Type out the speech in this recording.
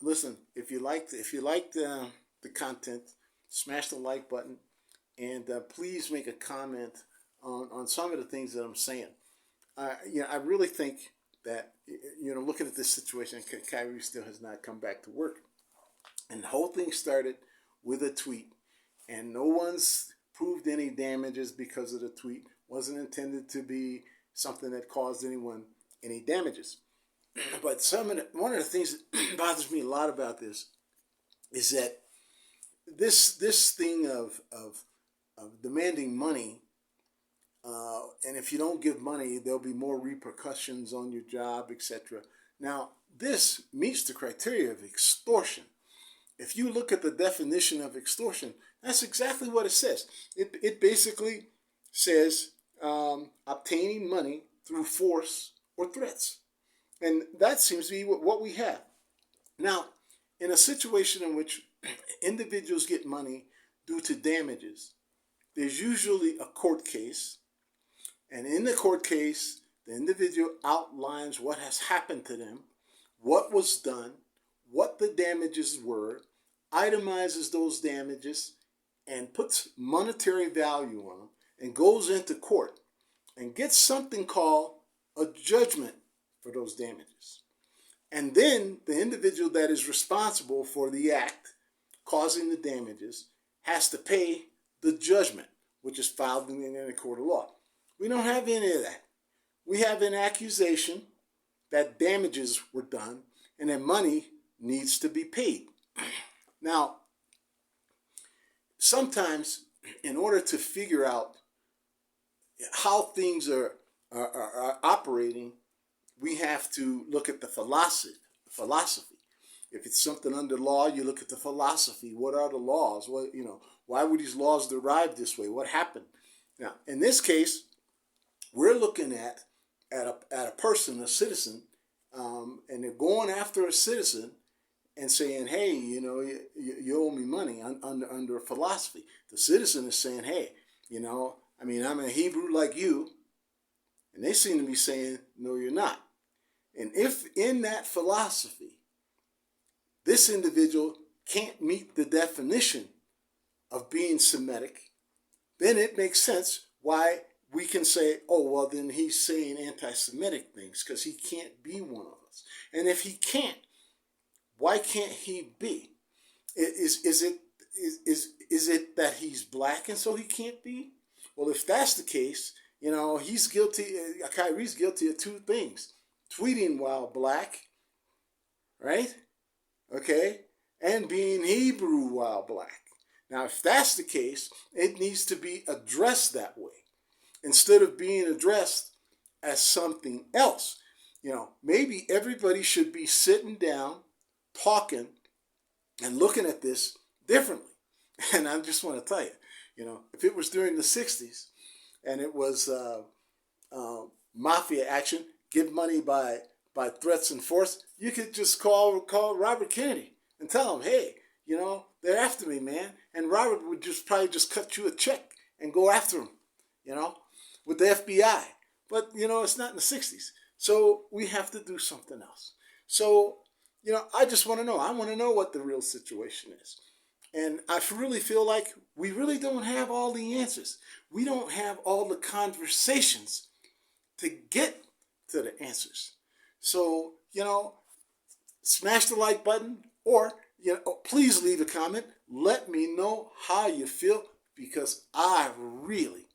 Listen, if you liked the content, smash the like button, and please make a comment on some of the things that I'm saying. I really think that looking at this situation, Kyrie still has not come back to work, and the whole thing started with a tweet, and no one's proved any damages because of the tweet. Wasn't intended to be something that caused anyone any damages. But one of the things that bothers me a lot about this is that this thing of demanding money, and if you don't give money, there'll be more repercussions on your job, etc. Now, this meets the criteria of extortion. If you look at the definition of extortion, that's exactly what it says. It basically says obtaining money through force or threats. And that seems to be what we have. Now, in a situation in which individuals get money due to damages, there's usually a court case. And in the court case, the individual outlines what has happened to them, what was done, what the damages were, itemizes those damages, and puts monetary value on them, and goes into court and gets something called a judgment for those damages. And then the individual that is responsible for the act causing the damages has to pay the judgment, which is filed in a court of law. We don't have any of that. We have an accusation that damages were done and that money needs to be paid. Now, sometimes in order to figure out how things are operating, we have to look at the philosophy. If it's something under law, you look at the philosophy. What are the laws? Why were these laws derived this way? What happened? Now, in this case, we're looking at a person, a citizen, and they're going after a citizen and saying, hey, you owe me money under a philosophy. The citizen is saying, hey, I'm a Hebrew like you. And they seem to be saying, no, you're not. And if in that philosophy, this individual can't meet the definition of being Semitic, then it makes sense why we can say, oh, well, then he's saying anti-Semitic things because he can't be one of us. And if he can't, why can't he be? Is it that he's black and so he can't be? Well, if that's the case, he's guilty. Kyrie's guilty of two things: tweeting while black, right? Okay, and being Hebrew while black. Now, if that's the case, it needs to be addressed that way instead of being addressed as something else. Maybe everybody should be sitting down, talking, and looking at this differently. And I just want to tell you, if it was during the 60s and it was mafia action, give money by threats and force, you could just call Robert Kennedy and tell him, hey, they're after me, man. And Robert would probably just cut you a check and go after him, with the FBI. But, it's not in the 60s. So we have to do something else. So, I just want to know. I want to know what the real situation is. And I really feel like we really don't have all the answers. We don't have all the conversations to get to the answers. So, smash the like button, or, please leave a comment. Let me know how you feel, because I really